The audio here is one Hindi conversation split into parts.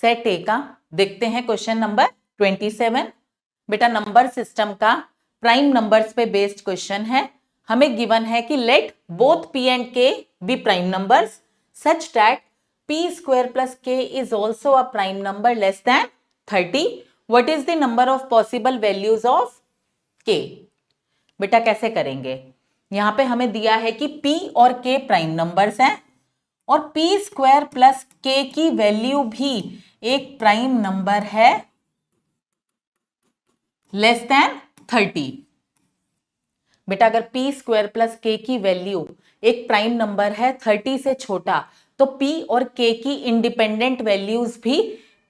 सेट ए का देखते हैं क्वेश्चन नंबर 27। बेटा नंबर सिस्टम का प्राइम नंबर्स पे बेस्ड क्वेश्चन है। हमें गिवन है कि let both p and k be prime numbers such that p square plus k is also a prime number less than 30। What is the number of possible values of k? बेटा कैसे करेंगे? यहां पे हमें दिया है कि p और k प्राइम नंबर्स हैं और p स्क्वायर प्लस k की वैल्यू भी एक प्राइम नंबर है लेस देन 30। बेटा अगर p स्क्वायर प्लस k की वैल्यू एक प्राइम नंबर है 30 से छोटा, तो p और k की इंडिपेंडेंट वैल्यूज भी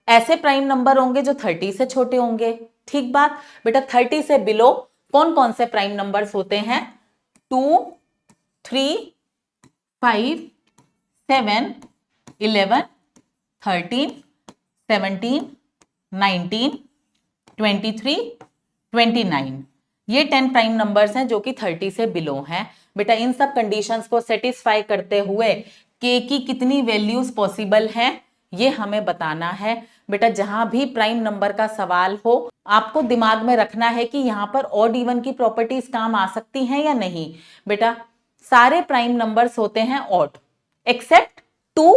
ऐसे प्राइम नंबर होंगे जो 30 से छोटे होंगे। ठीक बात। बेटा 30 से बिलो कौन कौन से प्राइम नंबर्स होते हैं? 2, 3, 5, 7, 11, 13, 17, 19, 23, 29। ये 10 प्राइम नंबर्स हैं जो कि 30 से बिलो हैं। बेटा इन सब कंडीशंस को सेटिस्फाई करते हुए k की कितनी वैल्यूज पॉसिबल हैं ये हमें बताना है। बेटा जहां भी प्राइम नंबर का सवाल हो आपको दिमाग में रखना है कि यहां पर ऑड इवन की प्रॉपर्टीज काम आ सकती हैं या नहीं। बेटा सारे प्राइम नंबर्स होते हैं ऑड एक्सेप्ट 2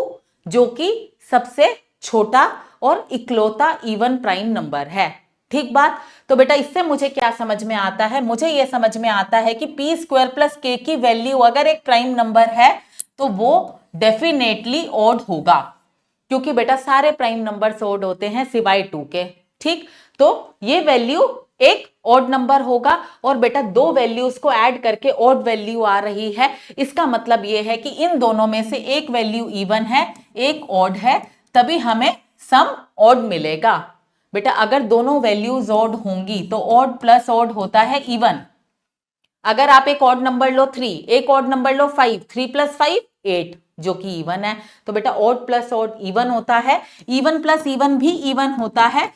जो कि सबसे छोटा और इकलौता इवन प्राइम नंबर है। ठीक बात। तो बेटा इससे मुझे क्या समझ में आता है? मुझे यह समझ में आता है कि p स्क्वायर प्लस k की वैल्यू अगर एक प्राइम नंबर है तो वो डेफिनेटली ऑड होगा, क्योंकि बेटा सारे प्राइम नंबर्स ऑड होते हैं सिवाय 2 के। ठीक, तो ये वैल्यू एक ऑड नंबर होगा और बेटा दो वैल्यूज को ऐड करके ऑड वैल्यू आ रही है। इसका मतलब ये है कि इन दोनों में से एक वैल्यू इवन है एक ऑड है, तभी हमें सम ऑड मिलेगा। बेटा अगर दोनों वैल्यूज ऑड होंगी तो ऑड प्लस ऑड होता है इवन। अगर आप एक ऑड नंबर लो 3, एक ऑड नंबर लो 5, 3 + 5 8 जो कि इवन है। तो बेटा ऑड प्लस ऑड इवन होता है, इवन प्लस इवन भी इवन होता है।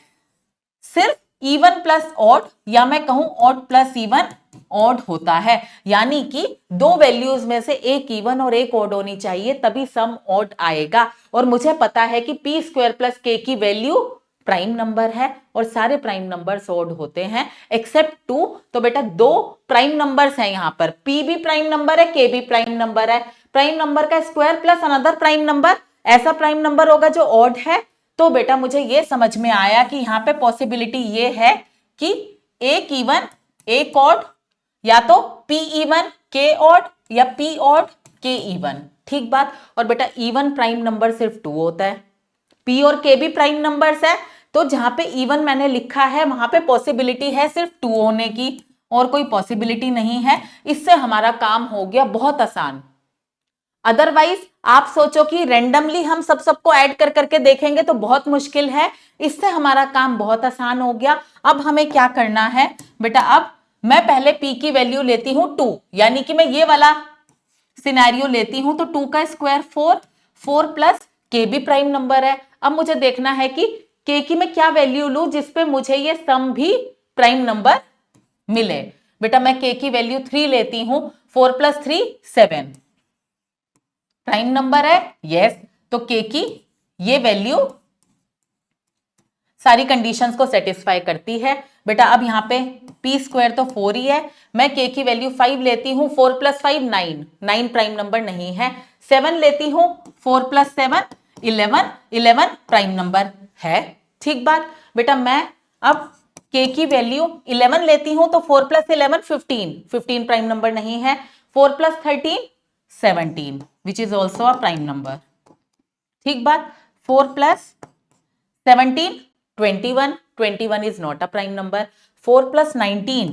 सिर्फ इवन प्लस ऑड या मैं कहूं ऑड प्लस इवन ऑड होता है, यानी कि दो वैल्यूज में से एक इवन और एक ऑड होनी चाहिए तभी सम ऑड आएगा। और मुझे पता है कि p स्क्वायर प्लस k की वैल्यू प्राइम नंबर है और सारे प्राइम नंबर्स ऑड होते हैं एक्सेप्ट 2। तो बेटा दो प्राइम नंबर्स हैं यहां पर, p भी प्राइम नंबर है k भी प्राइम नंबर है। प्राइम नंबर का square plus another prime number ऐसा प्राइम नंबर होगा जो ऑड है। तो बेटा मुझे ये समझ में आया कि यहां पे पॉसिबिलिटी ये है कि एक इवन एक ऑड, या तो p इवन k ऑड या p ऑड k इवन। ठीक बात। और बेटा इवन प्राइम नंबर सिर्फ 2 होता है, p और k भी प्राइम नंबर्स है, तो जहां पे इवन मैंने लिखा है वहां पे पॉसिबिलिटी है सिर्फ 2 होने की और कोई पॉसिबिलिटी नहीं है। इससे हमारा काम हो गया बहुत आसान। अदरवाइज आप सोचो कि रेंडमली हम सबको ऐड कर करके देखेंगे तो बहुत मुश्किल है। इससे हमारा काम बहुत आसान हो गया। अब हमें क्या करना है? बेटा अब मैं पहले p की वैल्यू लेती हूं 2, यानी कि मैं ये वाला सिनेरियो लेती हूं तो 2 का स्क्वायर 4, 4 प्लस k भी प्राइम नंबर है। अब मुझे देखना है कि k की मैं क्या वैल्यू लूं जिसपे मुझे ये सम भी प्राइम नंबर मिले। बेटा मैं k की वैल्यू 3 लेती हूं, 4 + 3 7 प्राइम नंबर है। यस, तो k की ये वैल्यू सारी कंडीशंस को सेटिस्फाई करती है। बेटा अब यहाँ पे p स्क्वायर तो 4 ही है, मैं k की वैल्यू 5 लेती हूँ, 4 + 5 9, 9 प्राइम नंबर नहीं है। 7 लेती हूँ, 4 + 7 11, 11 प्राइम नंबर है। ठीक बात। बेटा मैं अब k की वैल्यू 11 लेती हूँ तो 4 + 11 15, 15 प्राइम नंबर नहीं है। 4 + 13 17 which is also a prime number. ठीक बात। 4 + 17 21, 21 is not a prime number. 4 + 19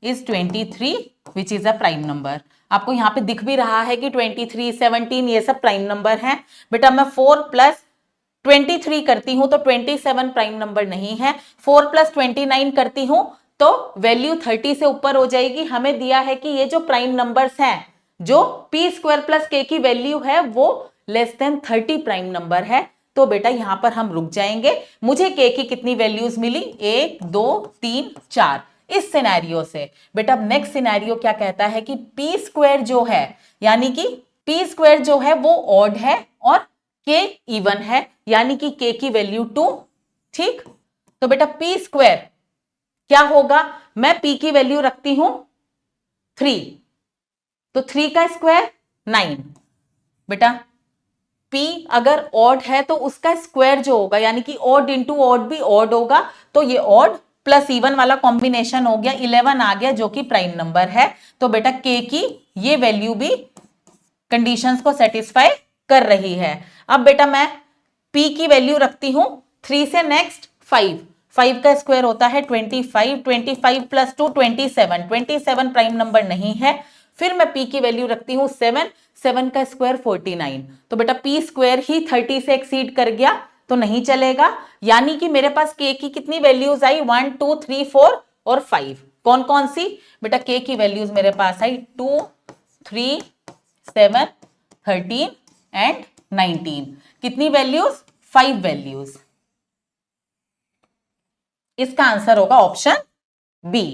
is 23 which is a prime number. आपको यहाँ पे दिख भी रहा है कि 23, 17 ये सब प्राइम नंबर हैं। बेटा मैं 4 + 23 करती हूं तो 27 प्राइम नंबर नहीं है। 4 + 29 करती हूं तो वैल्यू 30 से ऊपर हो जाएगी। हमें दिया है कि ये जो प्राइम नंबर्स हैं, जो p स्क्वायर प्लस k की वैल्यू है वो लेस देन 30 प्राइम नंबर है। तो बेटा यहां पर हम रुक जाएंगे। मुझे k की कितनी वैल्यूज मिली? 1 2 3 4 इस सिनेरियो से। बेटा अब नेक्स्ट सिनेरियो क्या कहता है कि p स्क्वायर जो है, यानी कि p स्क्वायर जो है वो ऑड है और के इवन है, यानी कि के की वैल्यू 2। ठीक, तो बेटा पी स्क्वायर क्या होगा, मैं पी की वैल्यू रखती हूं 3, तो 3 का स्क्वायर 9। बेटा P अगर ऑड है तो उसका स्क्वायर जो होगा, यानी कि ऑड इंटू ऑड भी ऑड होगा, तो ये ऑड प्लस इवन वाला कॉम्बिनेशन हो गया, 11 आ गया जो कि प्राइम नंबर है। तो बेटा K की ये वैल्यू भी कंडीशंस को सेटिस्फाई कर रही है। अब बेटा मैं P की वैल्यू रखती हूं 3 से नेक्स्ट 5, 5 का स्क्वायर होता है 25, 25 प्लस 2 27, 27 प्राइम नंबर नहीं है। फिर मैं P की वैल्यू रखती हूं 7, 7 का स्क्वायर 49, तो बेटा P स्क्वायर ही 30 से एक्सीड कर गया तो नहीं चलेगा, यानी कि मेरे पास K की कितनी वैल्यूज आई, 1 2 3 4 और 5। कौन कौन सी, बेटा K की वैल्यूज मेरे पास आई 2 3 7 13 एंड 19। कितनी वैल्यूज, 5 वैल्यूज। इसका आंसर होगा ऑप्शन बी।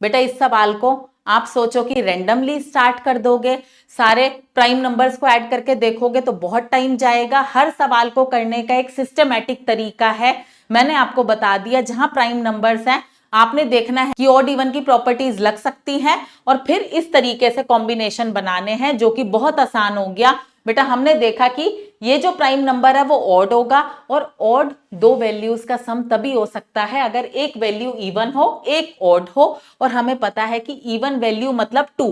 बेटा इस सवाल को आप सोचो कि रेंडमली स्टार्ट कर दोगे, सारे प्राइम नंबर्स को ऐड करके देखोगे तो बहुत टाइम जाएगा। हर सवाल को करने का एक सिस्टमैटिक तरीका है, मैंने आपको बता दिया। जहां प्राइम नंबर्स हैं आपने देखना है कि ऑड इवन की प्रॉपर्टीज लग सकती हैं और फिर इस तरीके से कॉम्बिनेशन बनाने हैं, जो कि बहुत आसान हो गया। बेटा हमने देखा कि ये जो प्राइम नंबर है वो ऑड होगा, और ऑड दो वैल्यूज का सम तभी हो सकता है अगर एक वैल्यू इवन हो एक ऑड हो, और हमें पता है कि इवन वैल्यू मतलब 2।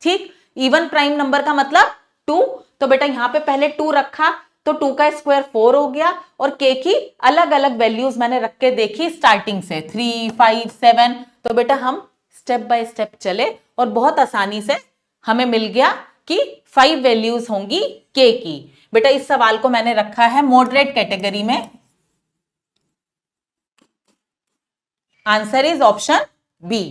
ठीक, इवन प्राइम नंबर का मतलब 2, तो बेटा यहां पे पहले 2 रखा तो 2 का स्क्वायर 4 हो गया, और के की अलग अलग वैल्यूज मैंने रख के देखी स्टार्टिंग से 3 5 7। तो बेटा हम स्टेप बाय स्टेप चले और बहुत आसानी से हमें मिल गया कि 5 वैल्यूज होंगी के की। बेटा इस सवाल को मैंने रखा है मॉडरेट कैटेगरी में। Answer is option B.